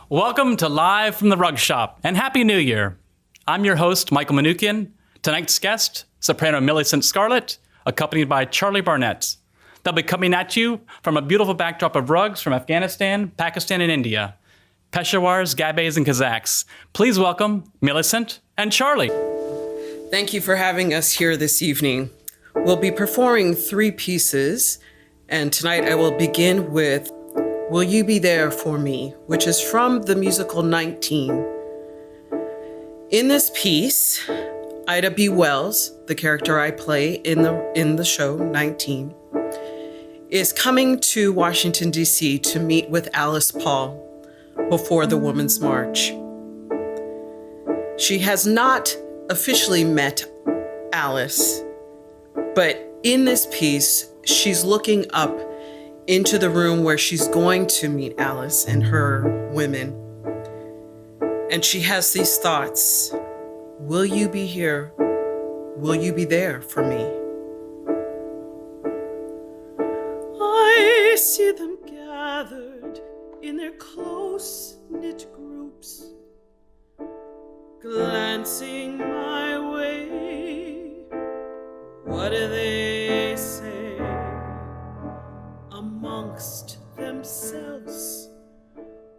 Welcome to Live from the Rug Shop, and Happy New Year. I'm your host, Michael Manoukian. Tonight's guest, soprano Millicent Scarlett, accompanied by Charlie Barnett. They'll be coming at you from a beautiful backdrop of rugs from Afghanistan, Pakistan, and India. Peshawars, Gabbes, and Kazakhs. Please welcome Millicent and Charlie. Thank you for having us here this evening. We'll be performing 3 pieces, and tonight I will begin with Will You Be There For Me, which is from the musical 19. In this piece, Ida B. Wells, the character I play in the show 19, is coming to Washington, D.C. to meet with Alice Paul before the Women's March. She has not officially met Alice, but in this piece, she's looking up into the room where she's going to meet Alice and her women. And she has these thoughts. Will you be here? Will you be there for me? I see them gathered in their close-knit groups, glancing my way. What do they say amongst themselves?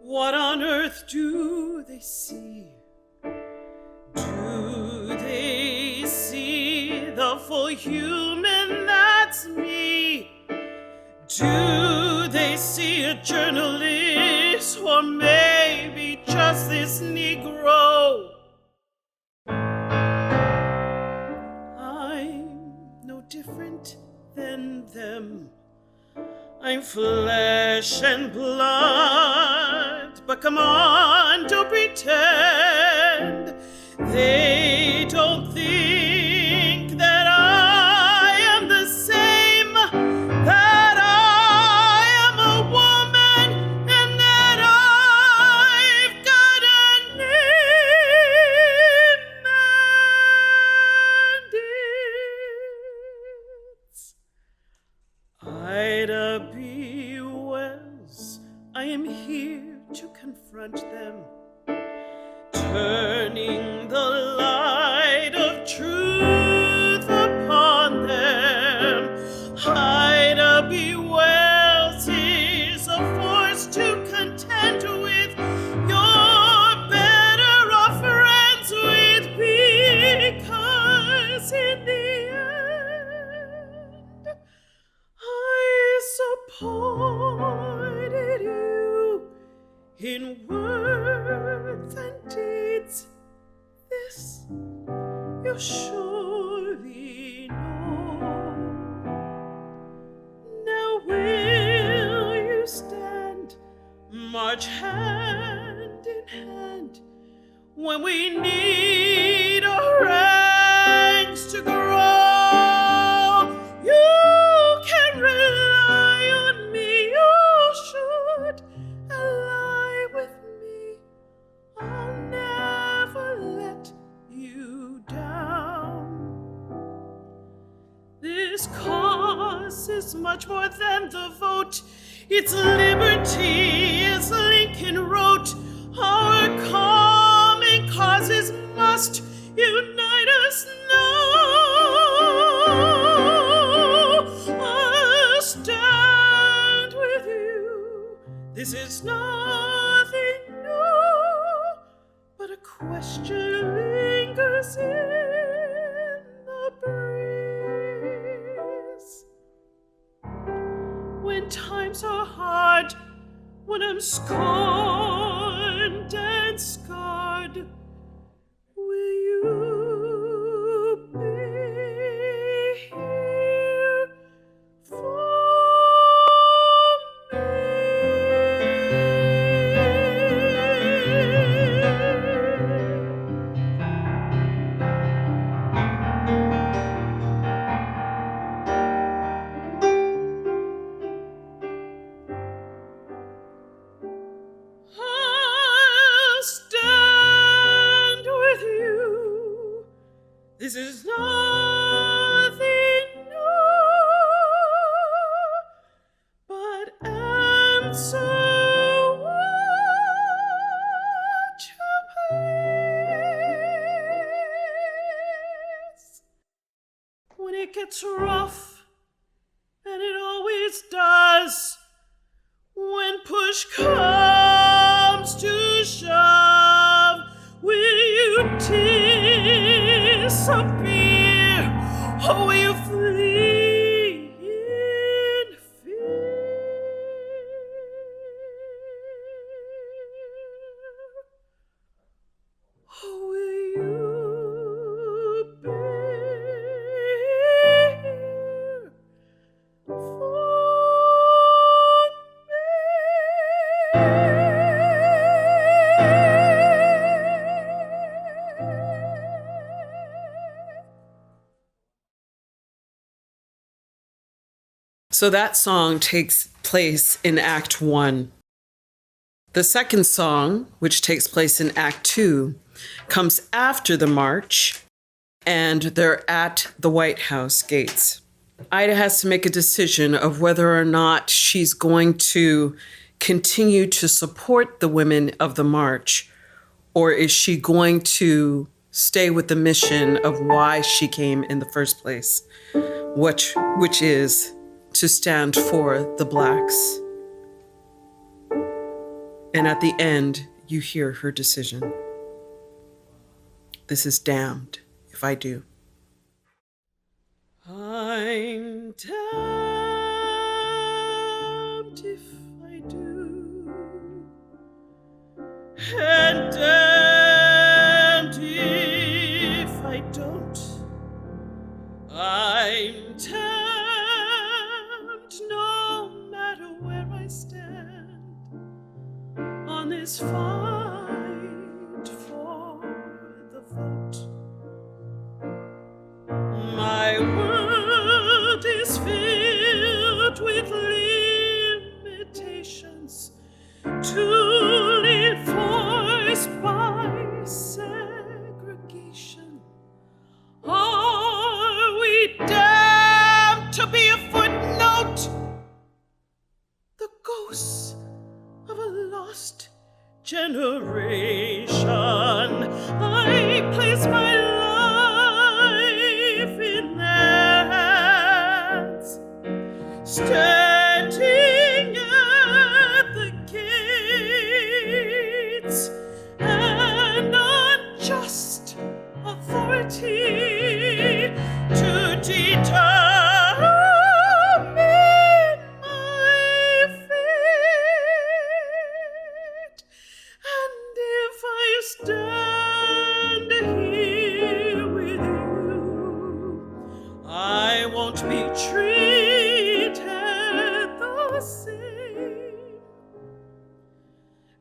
What on earth do they see? Do they see the full human that's me? Do they see a journalist, or maybe just this Negro? I'm no different than them. I'm flesh and blood, but come on, don't pretend. They don't think that I am the same, that I am a woman, and that I've got a name and Ida B. Wells, I am here to confront them, turning the light of truth upon them. Ida B. Wells is a force to contend with. You're better off friends with, because in the end, I supported you in words and deeds. This you surely know. Now will you stand, march hand in hand, when we need our ranks to grow? You can rely on me, you should ally with me. I'll never let you down. This cause is much more than the vote. It's liberty, as Lincoln wrote. Our common causes must unite us now. I'll stand with you. This is nothing new, but a question lingers in the breeze. When times are hard, when I'm scorned and scarred, will you be here for me? gets rough, and it always does. When push comes to shove, will you disappear, or will you flee in fear? Or will you bear for So that song takes place in Act 1. The second song, which takes place in Act 2, comes after the march, and they're at the White House gates. Ida has to make a decision of whether or not she's going to continue to support the women of the march, or is she going to stay with the mission of why she came in the first place, which is to stand for the Blacks. And at the end, you hear her decision. This is Damned If I Do. I'm damned if I do, and damned if I don't. I'm damned no matter where I stand on this fight for the vote. My world is filled with limitations to enforced by segregation. Are we damned to be a footnote? The ghosts of a lost generation. I place my life in their hands, standing at the gates, an unjust authority to determine my fate. And if I stand here with you, I won't be treated the same.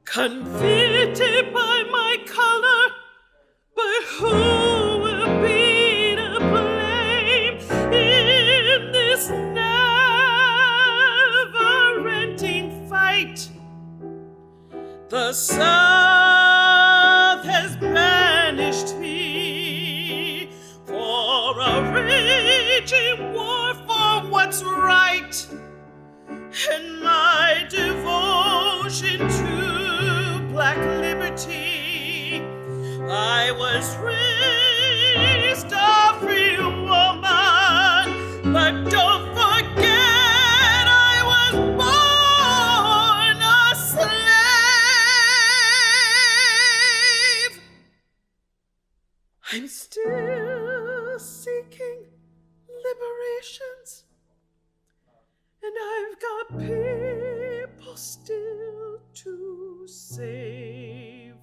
Convicted by my color, but who will be to blame in this never-ending fight? The South has banished me for a raging war for what's right, and my devotion to Black liberty. I was raised a free woman, but don't forget I was born a slave. I'm still seeking liberations, and I've got people still to save.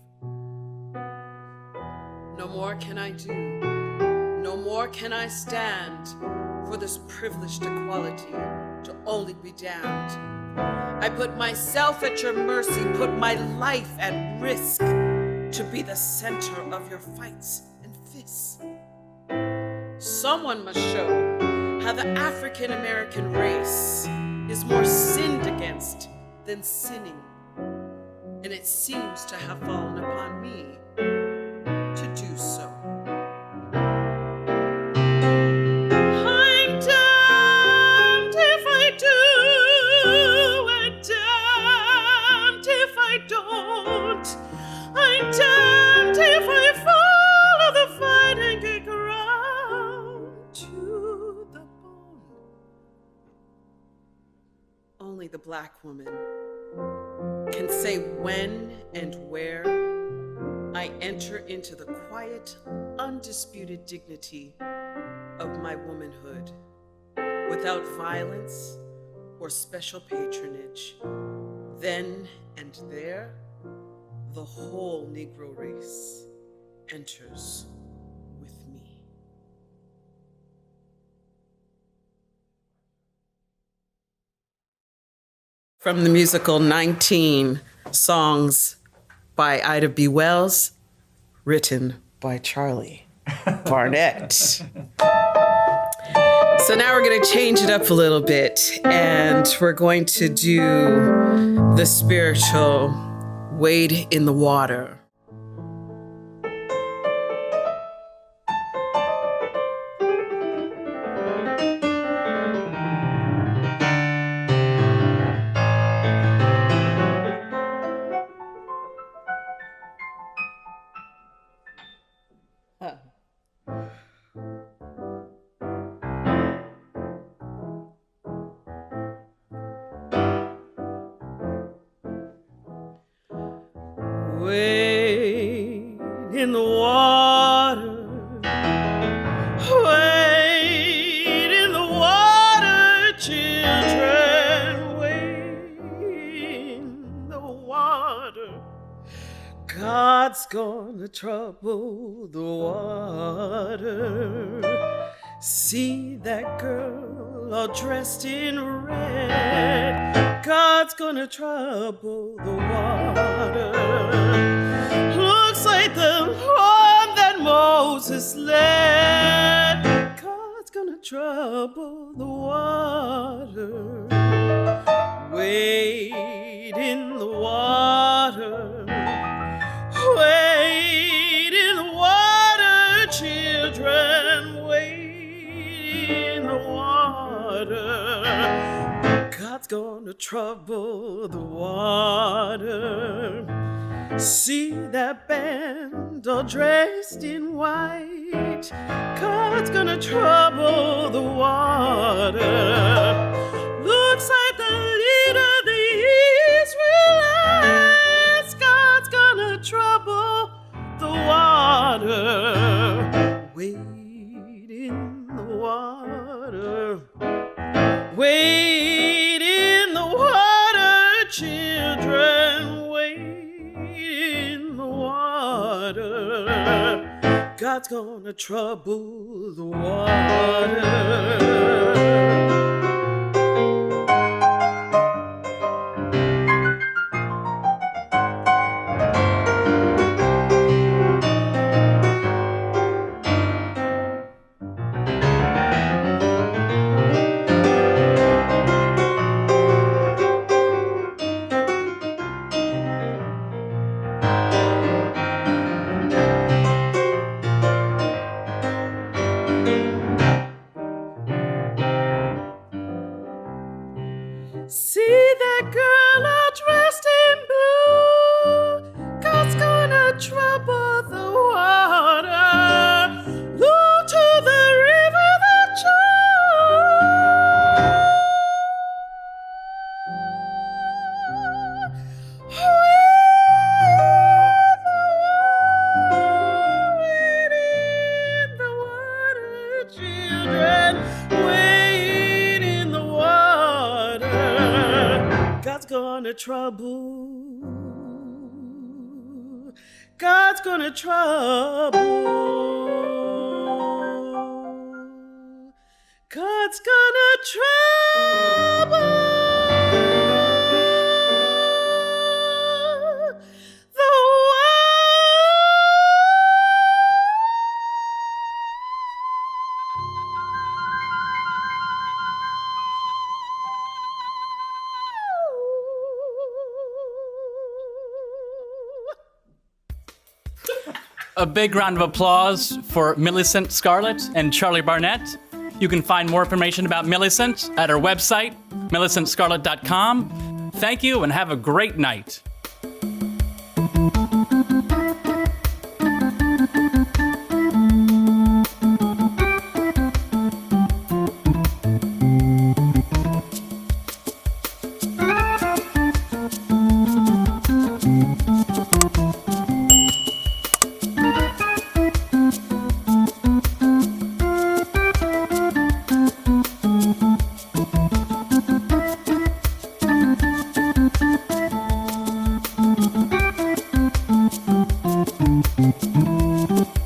No more can I do, no more can I stand for this privileged equality to only be damned. I put myself at your mercy, put my life at risk to be the center of your fights and fists. Someone must show how the African American race is more sinned against than sinning, and it seems to have fallen upon me to do so. I'm damned if I do, and damned if I don't. I'm damned if I follow the fighting ground to the Black woman, can say when and where I enter into the quiet, undisputed dignity of my womanhood without violence or special patronage, then and there, the whole Negro race enters with me. From the musical 19 Songs by Ida B. Wells, written by Charlie Barnett. So now we're going to change it up a little bit, and we're going to do the spiritual Wade in the Water. Wade in the water, wade in the water, children, wade in the water. God's gonna trouble the water. See that girl all dressed in red. God's gonna trouble the water. Looks like the one that Moses led. God's gonna trouble the water. Wade in the water. Wade in the water, children. Wade in the water. God's gonna trouble the water. See that band all dressed in white. God's gonna trouble the water. Looks like the leader of the Israelites. God's gonna trouble the water. Wade in the water. Wade in the water, children. Wade in the water. God's gonna trouble the water. See that girl all dressed in blue. God's gonna trouble the water. Look to the river that Wade in the water, children. Wade in the water. God's gonna trouble. God's gonna trouble. God's gonna trouble the A big round of applause for Millicent Scarlett and Charlie Barnett. You can find more information about Millicent at our website, millicentscarlett.com. Thank you and have a great night. you.